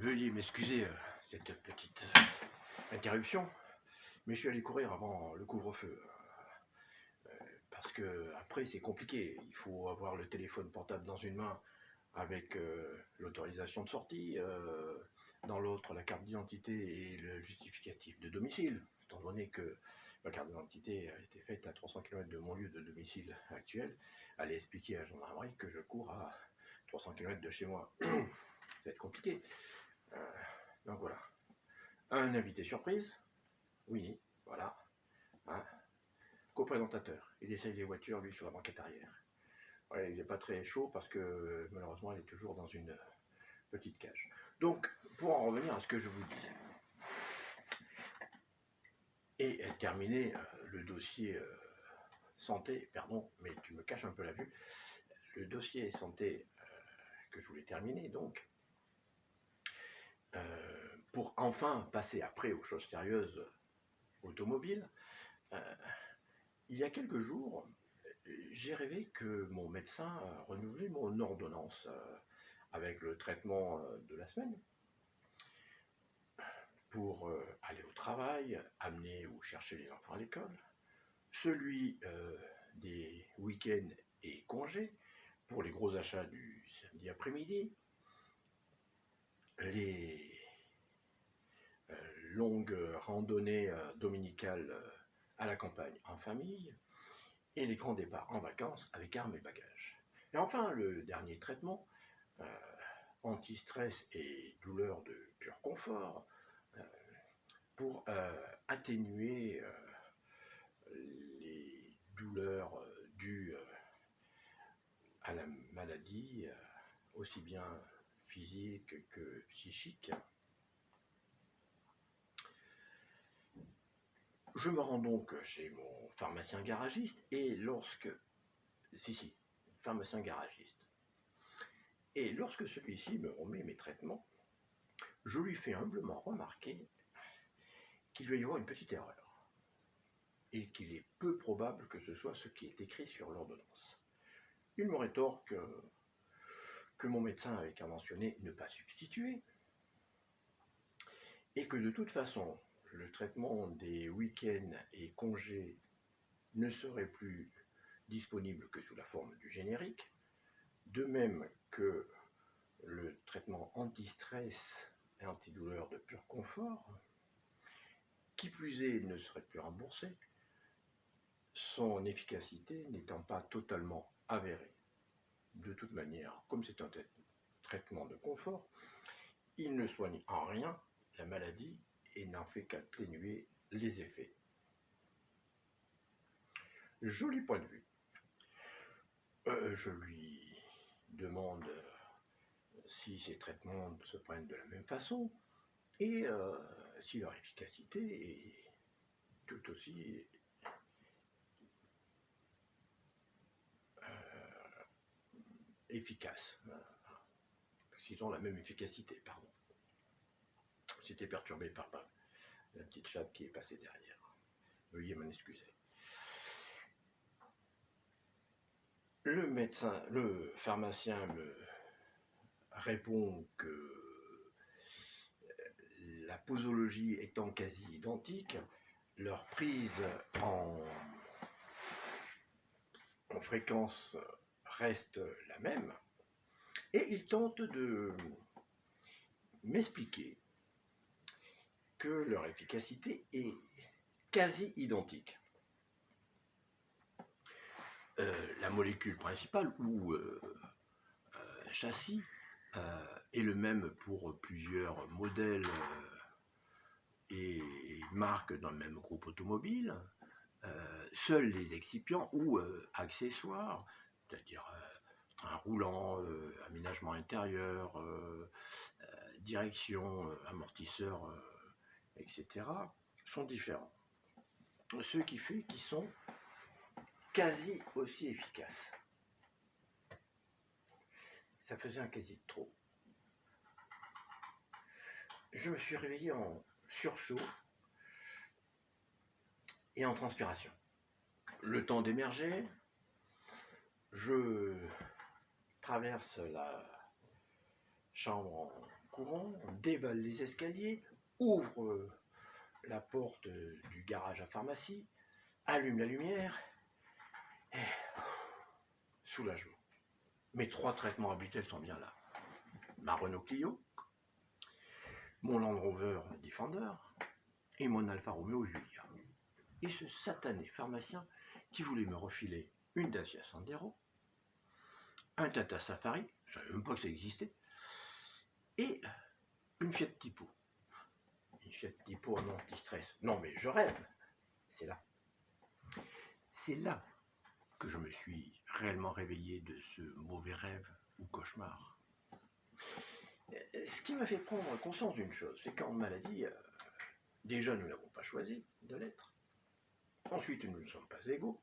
Veuillez m'excuser cette petite interruption, mais je suis allé courir avant le couvre-feu. Parce que après c'est compliqué, il faut avoir le téléphone portable dans une main avec l'autorisation de sortie, dans l'autre la carte d'identité et le justificatif de domicile, étant donné que ma carte d'identité a été faite à 300 km de mon lieu de domicile actuel, aller expliquer à la gendarmerie que je cours à 300 km de chez moi. Ça va être compliqué. Donc voilà. Un invité surprise, oui, voilà. Hein. Co-présentateur, il essaye les voitures, lui, sur la banquette arrière. Ouais, il n'est pas très chaud parce que malheureusement, il est toujours dans une petite cage. Donc, pour en revenir à ce que je vous disais, et terminer le dossier santé, pardon, mais tu me caches un peu la vue, le dossier santé que je voulais terminer, donc, pour enfin passer après aux choses sérieuses automobiles, il y a quelques jours, j'ai rêvé que mon médecin renouvelait mon ordonnance avec le traitement de la semaine pour aller au travail, amener ou chercher les enfants à l'école, celui des week-ends et congés pour les gros achats du samedi après-midi, les longues randonnées dominicales à la campagne en famille, et les grands départs en vacances avec armes et bagages. Et enfin, le dernier traitement, anti-stress et douleur de pur confort, pour atténuer les douleurs dues à la maladie, aussi bien physique que psychique. Je me rends donc chez mon pharmacien garagiste et pharmacien garagiste. Et lorsque celui-ci me remet mes traitements, je lui fais humblement remarquer qu'il doit y avoir une petite erreur et qu'il est peu probable que ce soit ce qui est écrit sur l'ordonnance. Il me rétorque que mon médecin avait qu'à mentionner ne pas substituer et que de toute façon, le traitement des week-ends et congés ne serait plus disponible que sous la forme du générique, de même que le traitement anti-stress et antidouleur de pur confort, qui plus est, ne serait plus remboursé, son efficacité n'étant pas totalement avérée. De toute manière, comme c'est un traitement de confort, il ne soigne en rien la maladie et n'en fait qu'atténuer les effets. Joli point de vue. Je lui demande si ces traitements se prennent de la même façon et si leur efficacité est tout aussi efficace. S'ils ont la même efficacité, pardon. J'étais perturbé par la petite chatte qui est passée derrière. Veuillez m'en excuser. Le pharmacien me répond que la posologie étant quasi identique, leur prise en fréquence reste la même, et il tente de m'expliquer que leur efficacité est quasi identique. La molécule principale ou châssis est le même pour plusieurs modèles et marques dans le même groupe automobile. Seuls les excipients ou accessoires, c'est-à-dire train roulant, aménagement intérieur, direction, amortisseur, etc., sont différents. Ce qui fait qu'ils sont quasi aussi efficaces. Ça faisait un quasi de trop. Je me suis réveillé en sursaut et en transpiration. Le temps d'émerger, je traverse la chambre courant, déballe les escaliers, ouvre la porte du garage à pharmacie, allume la lumière, et soulagement. Mes 3 traitements habituels sont bien là. Ma Renault Clio, mon Land Rover Defender et mon Alfa Romeo Giulia. Et ce satané pharmacien qui voulait me refiler une Dacia Sandero, un Tata Safari, je ne savais même pas que ça existait, et une Fiat Tipo. Une Fiat Tipo en anti-stress. Non mais je rêve, c'est là. C'est là que je me suis réellement réveillé de ce mauvais rêve ou cauchemar. Ce qui m'a fait prendre conscience d'une chose, c'est qu'en maladie, déjà nous n'avons pas choisi de l'être. Ensuite, nous ne sommes pas égaux.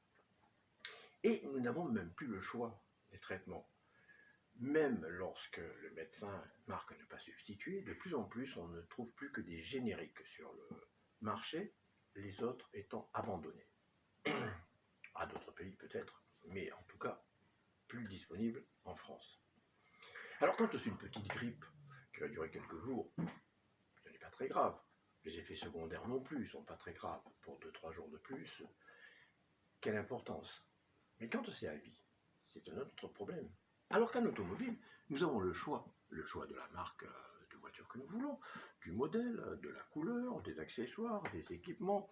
Et nous n'avons même plus le choix des traitements. Même lorsque le médecin marque à ne pas substituer, de plus en plus, on ne trouve plus que des génériques sur le marché, les autres étant abandonnés. À d'autres pays peut-être, mais en tout cas, plus disponibles en France. Alors quand c'est une petite grippe qui va durer quelques jours, ce n'est pas très grave. Les effets secondaires non plus ne sont pas très graves. Pour 2-3 jours de plus, quelle importance. Mais quand c'est à vie, c'est un autre problème. Alors qu'en automobile, nous avons le choix de la marque de voiture que nous voulons, du modèle, de la couleur, des accessoires, des équipements,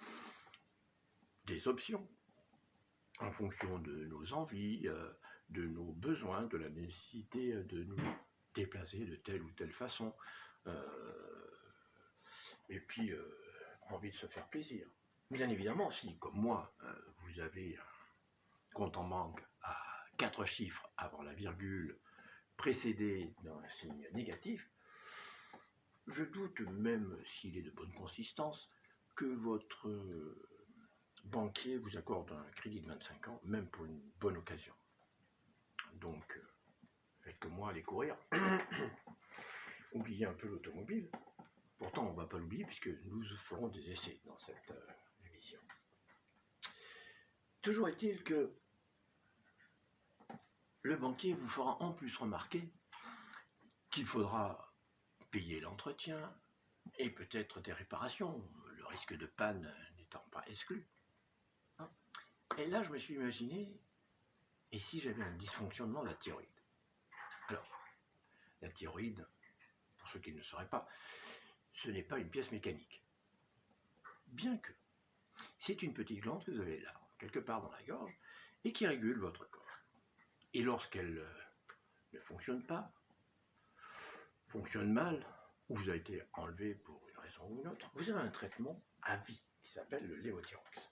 des options, en fonction de nos envies, de nos besoins, de la nécessité de nous déplacer de telle ou telle façon, et puis envie de se faire plaisir. Bien évidemment, si, comme moi, vous avez un compte en banque à 4 chiffres avant la virgule, précédé d'un signe négatif, je doute, même s'il est de bonne consistance, que votre banquier vous accorde un crédit de 25 ans, même pour une bonne occasion. Donc, faites comme moi, allez courir. Oubliez un peu l'automobile. Pourtant, on ne va pas l'oublier puisque nous ferons des essais dans cette émission. Toujours est-il que le banquier vous fera en plus remarquer qu'il faudra payer l'entretien et peut-être des réparations, le risque de panne n'étant pas exclu. Et là, je me suis imaginé, et si j'avais un dysfonctionnement de la thyroïde? Alors, la thyroïde, pour ceux qui ne le sauraient pas, ce n'est pas une pièce mécanique. Bien que, c'est une petite glande que vous avez là, quelque part dans la gorge, et qui régule votre corps. Et lorsqu'elle ne fonctionne pas, fonctionne mal, ou vous avez été enlevé pour une raison ou une autre, vous avez un traitement à vie qui s'appelle le Lévothyrox.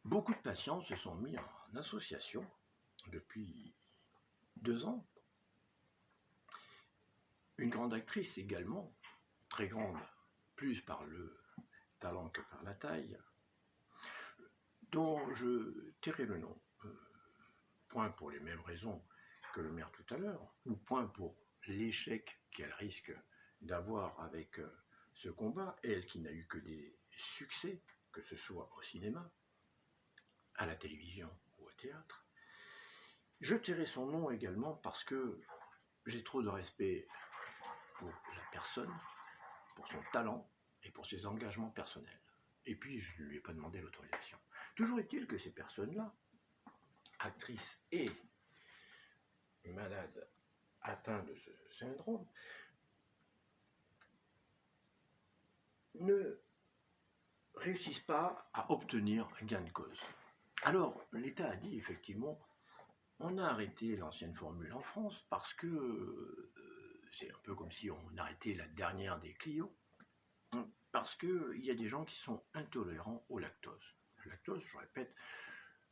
Beaucoup de patients se sont mis en association depuis 2 ans. Une grande actrice également, très grande, plus par le talent que par la taille, dont je tairai le nom, point pour les mêmes raisons que le maire tout à l'heure, ou point pour l'échec qu'elle risque d'avoir avec ce combat, elle qui n'a eu que des succès, que ce soit au cinéma, à la télévision ou au théâtre. Je tairai son nom également parce que j'ai trop de respect pour la personne, pour son talent et pour ses engagements personnels. Et puis, je ne lui ai pas demandé l'autorisation. Toujours est-il que ces personnes-là, actrices et malades atteints de ce syndrome, ne réussissent pas à obtenir gain de cause. Alors, l'État a dit effectivement, on a arrêté l'ancienne formule en France parce que c'est un peu comme si on arrêtait la dernière des Clio, parce qu'il y a des gens qui sont intolérants au lactose. Le lactose,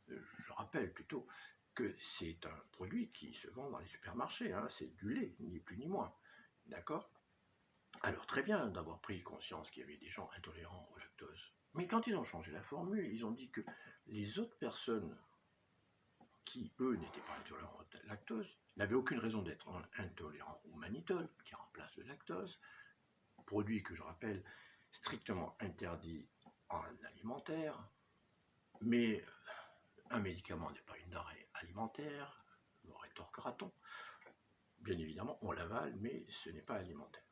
je rappelle plutôt que c'est un produit qui se vend dans les supermarchés, c'est du lait, ni plus ni moins, d'accord? Alors très bien d'avoir pris conscience qu'il y avait des gens intolérants au lactose, mais quand ils ont changé la formule, ils ont dit que les autres personnes qui, eux, n'étaient pas intolérants au lactose, n'avaient aucune raison d'être intolérants au mannitol, qui remplace le lactose, produit que je rappelle strictement interdit en alimentaire, mais un médicament n'est pas une denrée alimentaire, me rétorquera-t-on. Bien évidemment, on l'avale, mais ce n'est pas alimentaire.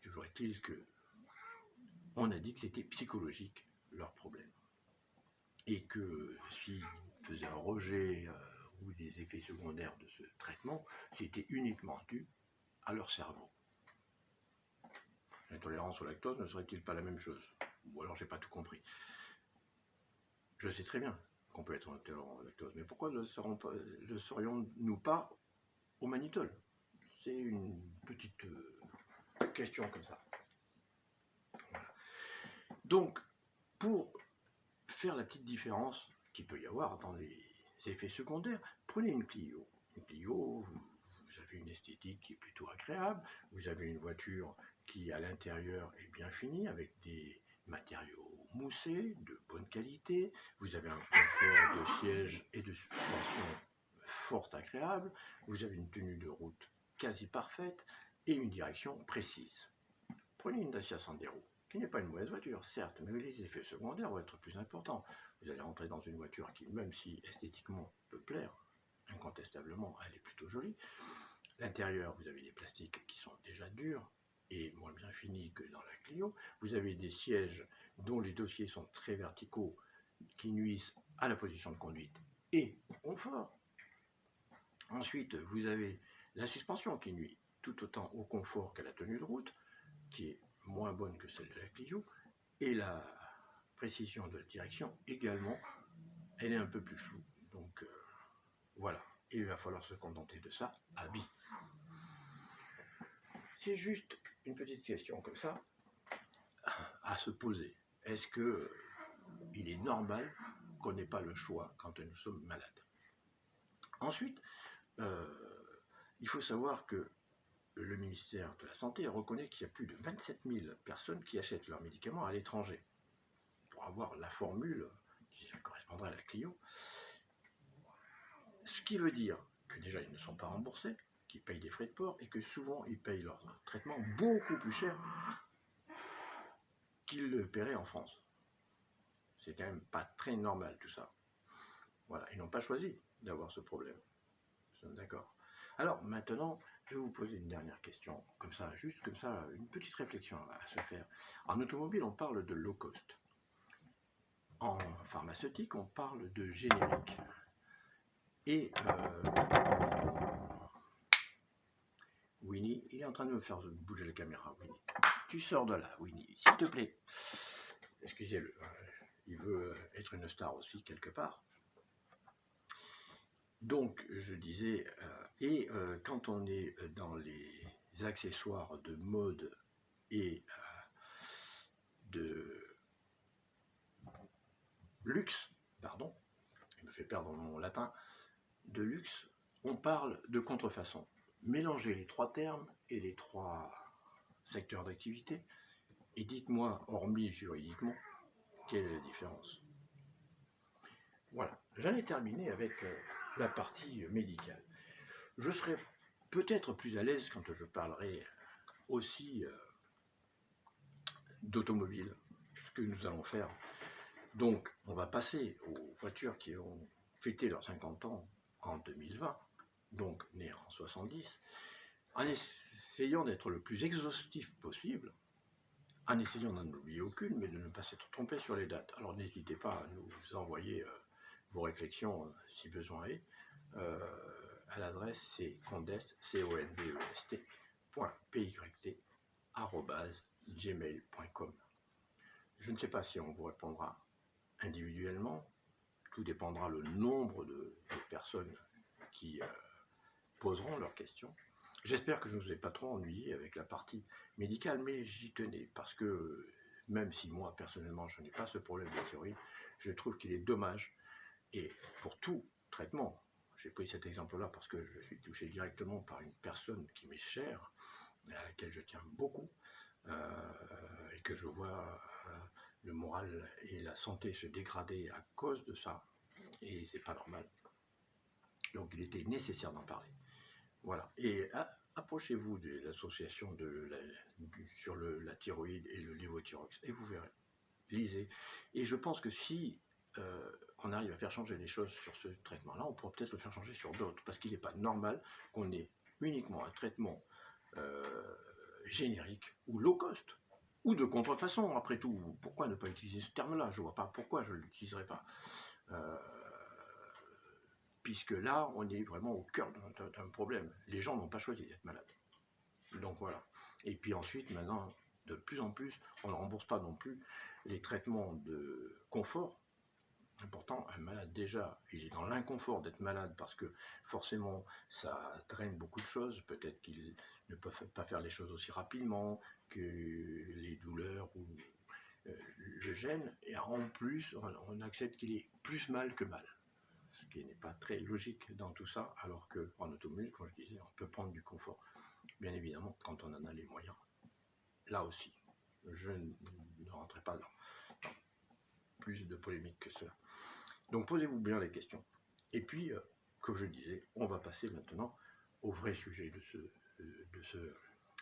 Toujours est-il que on a dit que c'était psychologique leur problème. Et que s'ils faisaient un rejet ou des effets secondaires de ce traitement, c'était uniquement dû à leur cerveau. L'intolérance au lactose ne serait-il pas la même chose? Ou alors j'ai pas tout compris. Je sais très bien qu'on peut être intolérant au lactose, mais pourquoi ne serions-nous pas au mannitol? C'est une petite question comme ça. Voilà. Donc, pour faire la petite différence qu'il peut y avoir dans les effets secondaires, prenez une Clio. Une Clio, vous avez une esthétique qui est plutôt agréable, vous avez une voiture qui à l'intérieur est bien finie avec des matériaux moussés, de bonne qualité, vous avez un confort de siège et de suspension fort agréable, vous avez une tenue de route quasi parfaite et une direction précise. Prenez une Dacia Sandero, qui n'est pas une mauvaise voiture, certes, mais les effets secondaires vont être plus importants. Vous allez rentrer dans une voiture qui, même si esthétiquement peut plaire, incontestablement, elle est plutôt jolie. L'intérieur, vous avez des plastiques qui sont déjà durs et moins bien finis que dans la Clio. Vous avez des sièges dont les dossiers sont très verticaux, qui nuisent à la position de conduite et au confort. Ensuite, vous avez la suspension qui nuit tout autant au confort qu'à la tenue de route, qui est moins bonne que celle de la Clio, et la précision de la direction également, elle est un peu plus floue. Donc voilà, et il va falloir se contenter de ça à vie. C'est juste une petite question comme ça à se poser. Est-ce que il est normal qu'on n'ait pas le choix quand nous sommes malades? Ensuite, il faut savoir que le ministère de la Santé reconnaît qu'il y a plus de 27 000 personnes qui achètent leurs médicaments à l'étranger pour avoir la formule qui correspondrait à la Clio. Ce qui veut dire que déjà ils ne sont pas remboursés, qu'ils payent des frais de port et que souvent ils payent leur traitement beaucoup plus cher qu'ils le paieraient en France. C'est quand même pas très normal tout ça. Voilà, ils n'ont pas choisi d'avoir ce problème. D'accord. Alors maintenant, je vais vous poser une dernière question, comme ça, juste comme ça, une petite réflexion à se faire. En automobile, on parle de low cost. En pharmaceutique, on parle de générique. Et Winnie, il est en train de me faire bouger la caméra, Winnie. Tu sors de là, Winnie, s'il te plaît. Excusez-le, il veut être une star aussi, quelque part. Donc, je disais, quand on est dans les accessoires de mode et de luxe, pardon, il me fait perdre mon latin, de luxe, on parle de contrefaçon. Mélangez les trois termes et les trois secteurs d'activité, et dites-moi, hormis juridiquement, quelle est la différence? Voilà, j'en ai terminé avec la partie médicale. Je serai peut-être plus à l'aise quand je parlerai aussi d'automobile, ce que nous allons faire. Donc, on va passer aux voitures qui ont fêté leurs 50 ans en 2020, donc nées en 70, en essayant d'être le plus exhaustif possible, en essayant d'en oublier aucune, mais de ne pas s'être trompé sur les dates. Alors n'hésitez pas à nous envoyer vos réflexions si besoin est. À l'adresse c'est condest, condest.pyt@gmail.com. Je ne sais pas si on vous répondra individuellement, tout dépendra le nombre de personnes qui poseront leurs questions. J'espère que je ne vous ai pas trop ennuyé avec la partie médicale, mais j'y tenais, parce que même si moi, personnellement, je n'ai pas ce problème de thyroïde, je trouve qu'il est dommage, et pour tout traitement, j'ai pris cet exemple-là parce que je suis touché directement par une personne qui m'est chère, à laquelle je tiens beaucoup, et que je vois le moral et la santé se dégrader à cause de ça, et c'est pas normal. Donc il était nécessaire d'en parler. Voilà. Et approchez-vous de l'association sur la thyroïde et le lévothyrox, et vous verrez. Lisez. Et je pense que si on arrive à faire changer les choses sur ce traitement-là, on pourra peut-être le faire changer sur d'autres, parce qu'il n'est pas normal qu'on ait uniquement un traitement générique ou low cost, ou de contrefaçon, après tout. Pourquoi ne pas utiliser ce terme-là? Je ne vois pas pourquoi je ne l'utiliserai pas. Puisque là, on est vraiment au cœur d'un problème. Les gens n'ont pas choisi d'être malades. Donc voilà. Et puis ensuite, maintenant, de plus en plus, on ne rembourse pas non plus les traitements de confort. Pourtant, un malade, déjà, il est dans l'inconfort d'être malade parce que forcément, ça draine beaucoup de choses. Peut-être qu'il ne peut pas faire les choses aussi rapidement, que les douleurs ou le gênent. Et en plus, on accepte qu'il est plus mal que mal. Ce qui n'est pas très logique dans tout ça, alors qu'en automobile, comme je disais, on peut prendre du confort. Bien évidemment, quand on en a les moyens. Là aussi, je ne rentrerai pas dans plus de polémique que cela. Donc posez-vous bien les questions. Et puis, comme je disais, on va passer maintenant au vrai sujet de ce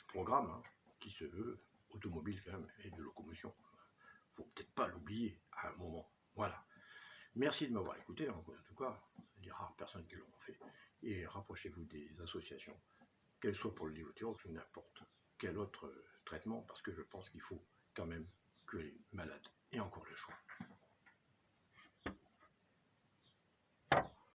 programme, hein, qui se veut automobile quand même, et de locomotion. Il ne faut peut-être pas l'oublier à un moment. Voilà. Merci de m'avoir écouté, en tout cas, les rares personnes qui l'auront fait. Et rapprochez-vous des associations, qu'elles soient pour le lévothyrox ou n'importe quel autre traitement, parce que je pense qu'il faut quand même que les malades aient encore le choix.